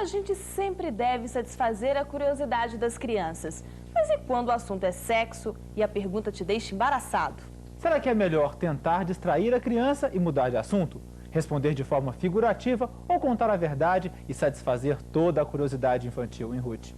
A gente sempre deve satisfazer a curiosidade das crianças. Mas e quando o assunto é sexo e a pergunta te deixa embaraçado? Será que é melhor tentar distrair a criança e mudar de assunto? Responder de forma figurativa ou contar a verdade e satisfazer toda a curiosidade infantil, hein, Ruth?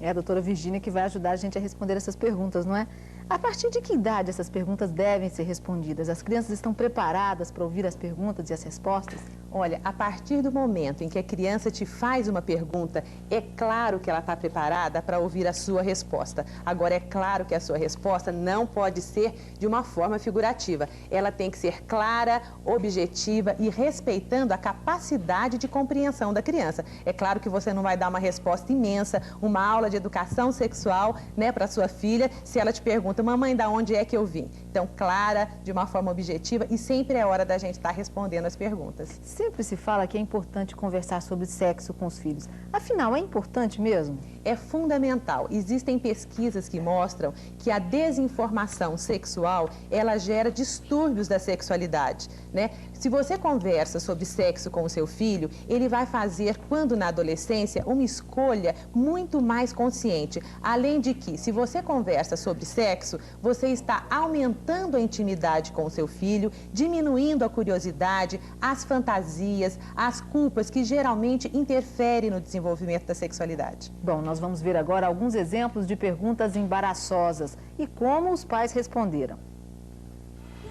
É a doutora Virgínia que vai ajudar a gente a responder essas perguntas, não é? A partir de que idade essas perguntas devem ser respondidas? As crianças estão preparadas para ouvir as perguntas e as respostas? Olha, a partir do momento em que a criança te faz uma pergunta, é claro que ela está preparada para ouvir a sua resposta. Agora, é claro que a sua resposta não pode ser de uma forma figurativa. Ela tem que ser clara, objetiva e respeitando a capacidade de compreensão da criança. É claro que você não vai dar uma resposta imensa, uma aula de educação sexual, né, para sua filha, se ela te pergunta: mamãe, da onde é que eu vim? Então, clara, de uma forma objetiva, e sempre é hora da gente estar respondendo as perguntas. Sempre se fala que é importante conversar sobre sexo com os filhos. Afinal, é importante mesmo? É fundamental. Existem pesquisas que mostram que a desinformação sexual, ela gera distúrbios da sexualidade, né? Se você conversa sobre sexo com o seu filho, ele vai fazer, quando na adolescência, uma escolha muito mais consciente. Além de que, se você conversa sobre sexo, você está aumentando a intimidade com o seu filho, diminuindo a curiosidade, as fantasias, as culpas que geralmente interferem no desenvolvimento da sexualidade. Bom, nós vamos ver agora alguns exemplos de perguntas embaraçosas e como os pais responderam.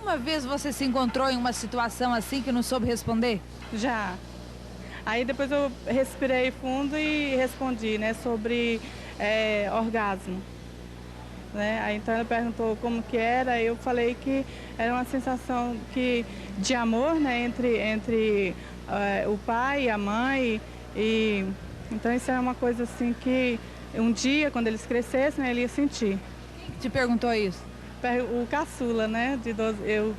Uma vez você se encontrou em uma situação assim que não soube responder? Já. Aí depois eu respirei fundo e respondi, né, sobre orgasmo. Né? Aí então ela perguntou como que era, eu falei que era uma sensação de amor, né, entre o pai e a mãe. E então isso é uma coisa assim que um dia, quando eles crescessem, né, ele ia sentir. Quem te perguntou isso? O caçula, né,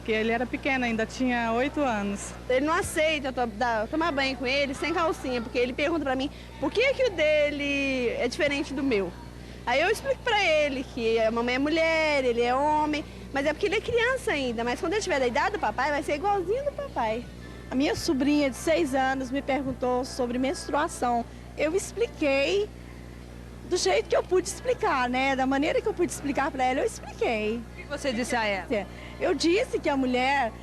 que ele era pequeno ainda, tinha 8 anos. Ele não aceita eu tomar banho com ele sem calcinha, porque ele pergunta pra mim por que o dele é diferente do meu. Aí eu explico pra ele que a mamãe é mulher, ele é homem, mas é porque ele é criança ainda, mas quando ele tiver da idade do papai, vai ser igualzinho do papai. A minha sobrinha de 6 anos me perguntou sobre menstruação. Eu expliquei do jeito que eu pude explicar, né? Da maneira que eu pude explicar para ela, eu expliquei. O que você disse a ela? Eu disse que a mulher,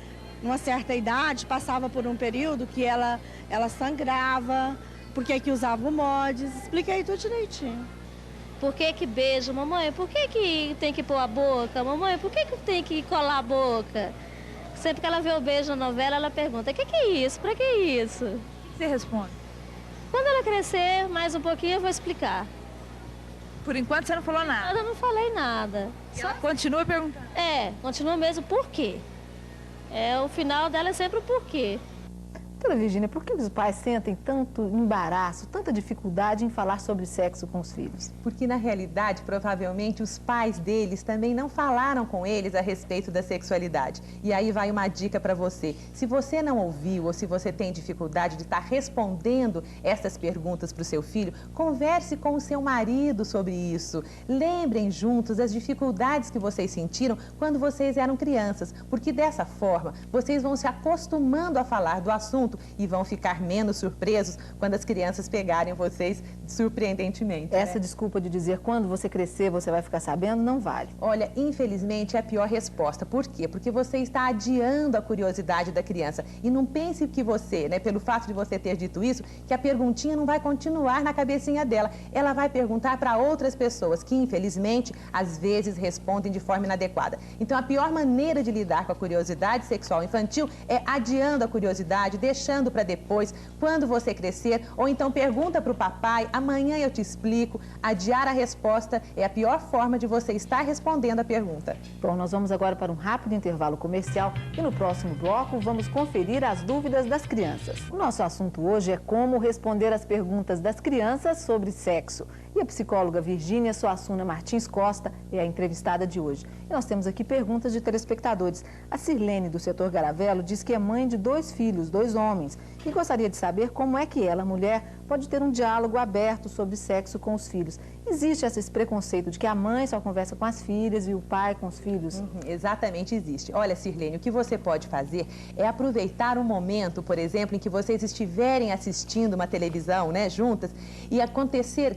numa certa idade, passava por um período que ela sangrava, porque que usava o mods, expliquei tudo direitinho. Por que beija, mamãe? Por que tem que pôr a boca? Mamãe, por que tem que colar a boca? Sempre que ela vê o beijo na novela, ela pergunta: que é isso? Pra que isso? O que você responde? Quando ela crescer mais um pouquinho, eu vou explicar. Por enquanto você não falou nada? Eu não falei nada. E ela continua perguntando? Continua mesmo por quê. O final dela é sempre o porquê. Doutora Virgínia, por que os pais sentem tanto embaraço, tanta dificuldade em falar sobre sexo com os filhos? Porque, na realidade, provavelmente, os pais deles também não falaram com eles a respeito da sexualidade. E aí vai uma dica para você. Se você não ouviu ou se você tem dificuldade de estar respondendo essas perguntas para o seu filho, converse com o seu marido sobre isso. Lembrem juntos as dificuldades que vocês sentiram quando vocês eram crianças, porque dessa forma, vocês vão se acostumando a falar do assunto e vão ficar menos surpresos quando as crianças pegarem vocês surpreendentemente. Essa desculpa de dizer quando você crescer você vai ficar sabendo não vale. Olha, infelizmente é a pior resposta. Por quê? Porque você está adiando a curiosidade da criança. E não pense que você, né, pelo fato de você ter dito isso, que a perguntinha não vai continuar na cabecinha dela. Ela vai perguntar para outras pessoas que, infelizmente, às vezes respondem de forma inadequada. Então, a pior maneira de lidar com a curiosidade sexual infantil é adiando a curiosidade, deixando para depois, quando você crescer, ou então pergunta para o papai: amanhã eu te explico. Adiar a resposta é a pior forma de você estar respondendo a pergunta. Bom, nós vamos agora para um rápido intervalo comercial e no próximo bloco vamos conferir as dúvidas das crianças. O nosso assunto hoje é como responder as perguntas das crianças sobre sexo. E a psicóloga Virgínia Suassuna Martins Costa é a entrevistada de hoje. E nós temos aqui perguntas de telespectadores. A Sirlene, do setor Garavelo, diz que é mãe de 2 filhos, 2 homens, e gostaria de saber como é que ela, mulher, pode ter um diálogo aberto aberto sobre sexo com os filhos. Existe esse preconceito de que a mãe só conversa com as filhas e o pai com os filhos? Exatamente, existe. Olha, Sirlene, o que você pode fazer é aproveitar um momento, por exemplo, em que vocês estiverem assistindo uma televisão, né, juntas, e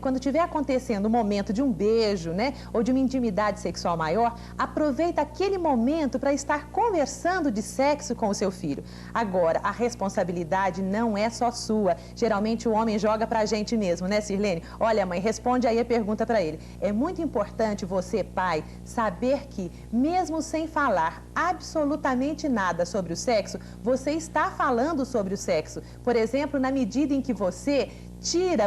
quando estiver acontecendo o momento de um beijo, né, ou de uma intimidade sexual maior, aproveita aquele momento para estar conversando de sexo com o seu filho. Agora, a responsabilidade não é só sua. Geralmente o homem joga pra gente mesmo, né, Sirlene? Olha, mãe, responde aí a pergunta para ele. É muito importante você, pai, saber que, mesmo sem falar absolutamente nada sobre o sexo, você está falando sobre o sexo. Por exemplo, na medida em que você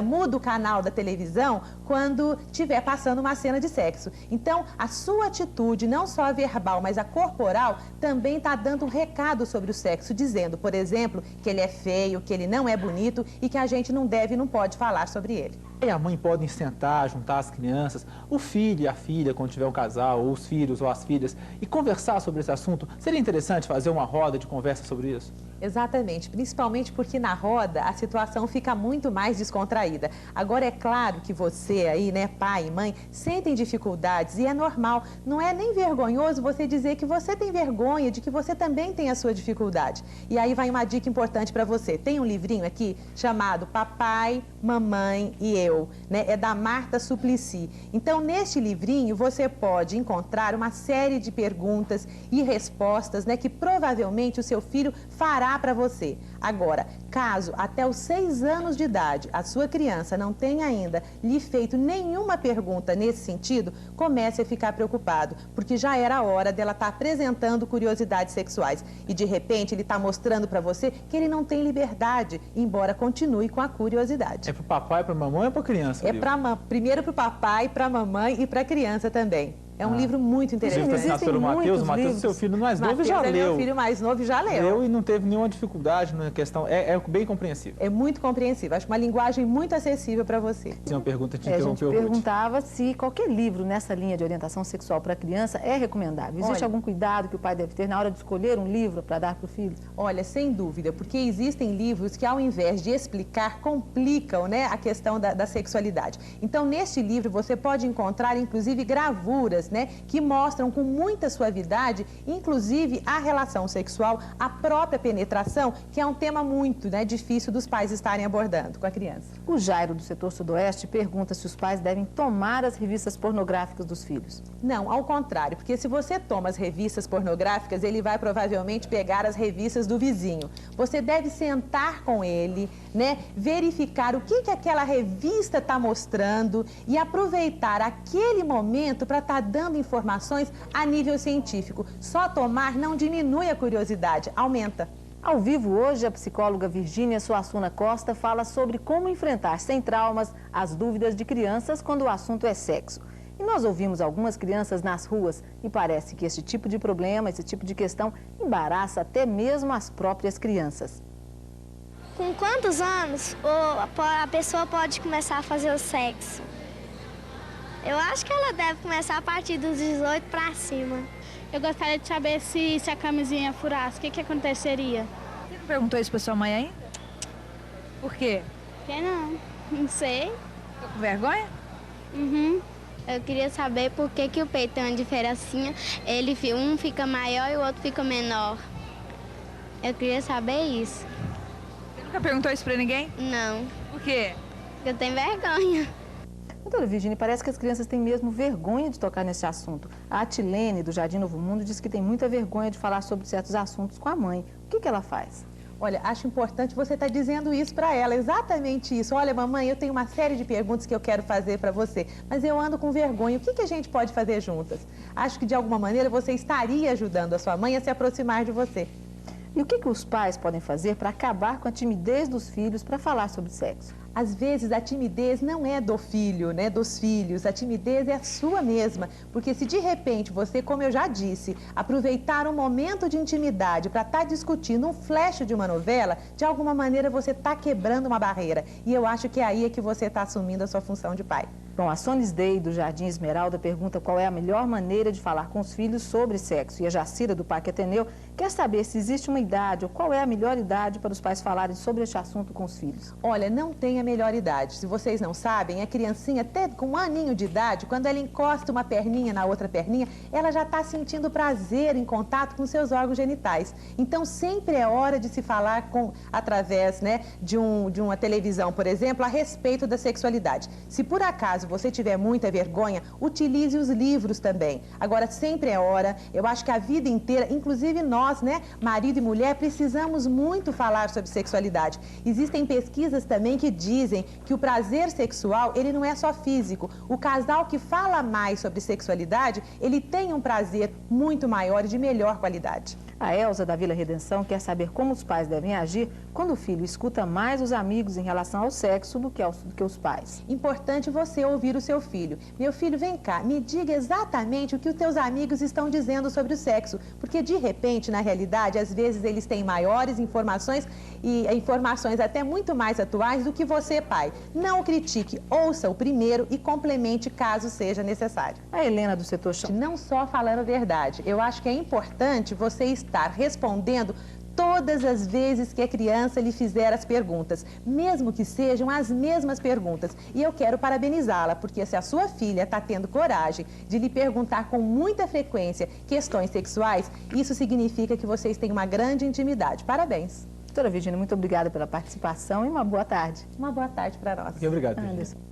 muda o canal da televisão quando estiver passando uma cena de sexo. Então, a sua atitude, não só a verbal, mas a corporal, também está dando um recado sobre o sexo, dizendo, por exemplo, que ele é feio, que ele não é bonito e que a gente não deve e não pode falar sobre ele. E a mãe podem sentar, juntar as crianças, o filho e a filha, quando tiver um casal, ou os filhos ou as filhas, e conversar sobre esse assunto. Seria interessante fazer uma roda de conversa sobre isso? Exatamente, principalmente porque na roda a situação fica muito mais descontraída. Agora, é claro que você aí, né, pai e mãe, sentem dificuldades e é normal. Não é nem vergonhoso você dizer que você tem vergonha, de que você também tem a sua dificuldade. E aí vai uma dica importante para você. Tem um livrinho aqui chamado Papai, Mamãe e Eu, né? É da Marta Suplicy. Então, neste livrinho, você pode encontrar uma série de perguntas e respostas, né, que provavelmente o seu filho fará para você. Agora, caso até os 6 anos de idade a sua criança não tenha ainda lhe feito nenhuma pergunta nesse sentido, comece a ficar preocupado, porque já era a hora dela estar apresentando curiosidades sexuais e de repente ele está mostrando para você que ele não tem liberdade, embora continue com a curiosidade. É para o papai, para a mamãe ou para a criança? Primeiro para o papai, para a mamãe e para a criança também. É um livro muito interessante. Está assinado pelo Matheus. O Matheus, seu filho mais novo, já leu. Meu filho mais novo já leu. Leu e não teve nenhuma dificuldade na questão. É bem compreensível. É muito compreensível. Acho uma linguagem muito acessível para você. Tem uma pergunta que te A gente interrompeu, perguntava se qualquer livro nessa linha de orientação sexual para a criança é recomendável. Existe algum cuidado que o pai deve ter na hora de escolher um livro para dar para o filho? Olha, sem dúvida, porque existem livros que, ao invés de explicar, complicam, né, a questão da sexualidade. Então, neste livro, você pode encontrar, inclusive, gravuras, né, que mostram com muita suavidade, inclusive, a relação sexual, a própria penetração, que é um tema muito, né, difícil dos pais estarem abordando com a criança. O Jairo, do setor sudoeste, pergunta se os pais devem tomar as revistas pornográficas dos filhos. Não, ao contrário, porque se você toma as revistas pornográficas, ele vai provavelmente pegar as revistas do vizinho. Você deve sentar com ele, né, verificar o que aquela revista está mostrando e aproveitar aquele momento para estar dando informações a nível científico. Só tomar não diminui a curiosidade, aumenta. Ao vivo hoje, a psicóloga Virgínia Suassuna Costa fala sobre como enfrentar sem traumas as dúvidas de crianças quando o assunto é sexo. E nós ouvimos algumas crianças nas ruas e parece que esse tipo de problema, esse tipo de questão embaraça até mesmo as próprias crianças. Com quantos anos a pessoa pode começar a fazer o sexo? Eu acho que ela deve começar a partir dos 18 para cima. Eu gostaria de saber se a camisinha furasse, o que aconteceria? Você não perguntou isso para sua mãe ainda? Por quê? Que não sei. Ficou com vergonha? Uhum. Eu queria saber por que o peito tem uma diferencinha, um fica maior e o outro fica menor. Eu queria saber isso. Você nunca perguntou isso para ninguém? Não. Por quê? Porque eu tenho vergonha. Doutora Virgínia, parece que as crianças têm mesmo vergonha de tocar nesse assunto. A Atilene, do Jardim Novo Mundo, diz que tem muita vergonha de falar sobre certos assuntos com a mãe. O que ela faz? Olha, acho importante você estar dizendo isso para ela, exatamente isso. Olha, mamãe, eu tenho uma série de perguntas que eu quero fazer para você, mas eu ando com vergonha. O que a gente pode fazer juntas? Acho que, de alguma maneira, você estaria ajudando a sua mãe a se aproximar de você. E o que os pais podem fazer para acabar com a timidez dos filhos para falar sobre sexo? Às vezes a timidez não é do filho, né, dos filhos, a timidez é a sua mesma, porque se de repente você, como eu já disse, aproveitar um momento de intimidade para estar discutindo um flash de uma novela, de alguma maneira você está quebrando uma barreira, e eu acho que é aí que você está assumindo a sua função de pai. Bom, a Sonis Day, do Jardim Esmeralda, pergunta qual é a melhor maneira de falar com os filhos sobre sexo, e a Jacira, do Parque Ateneu, quer saber se existe uma idade ou qual é a melhor idade para os pais falarem sobre este assunto com os filhos. Olha, não tem a melhor idade. Se vocês não sabem, a criancinha, até com 1 aninho de idade, quando ela encosta uma perninha na outra perninha, ela já está sentindo prazer em contato com seus órgãos genitais. Então, sempre é hora de se falar através, né, de uma televisão, por exemplo, a respeito da sexualidade. Se por acaso você tiver muita vergonha, utilize os livros também. Agora, sempre é hora, eu acho que a vida inteira, inclusive nós, né, marido e mulher, precisamos muito falar sobre sexualidade. Existem pesquisas também que dizem que o prazer sexual, ele não é só físico. O casal que fala mais sobre sexualidade, ele tem um prazer muito maior e de melhor qualidade. A Elza, da Vila Redenção, quer saber como os pais devem agir quando o filho escuta mais os amigos em relação ao sexo do que os pais. Importante você ouvir o seu filho. Meu filho, vem cá, me diga exatamente o que os teus amigos estão dizendo sobre o sexo. Porque, de repente, na realidade, às vezes eles têm maiores informações e informações até muito mais atuais do que você, pai. Não o critique, ouça o primeiro e complemente caso seja necessário. A Helena, do setor chão. Não só falando a verdade, eu acho que é importante você estar respondendo todas as vezes que a criança lhe fizer as perguntas, mesmo que sejam as mesmas perguntas. E eu quero parabenizá-la, porque se a sua filha está tendo coragem de lhe perguntar com muita frequência questões sexuais, isso significa que vocês têm uma grande intimidade. Parabéns. Doutora Virgínia, muito obrigada pela participação e uma boa tarde. Uma boa tarde para nós. Obrigado, Virgínia.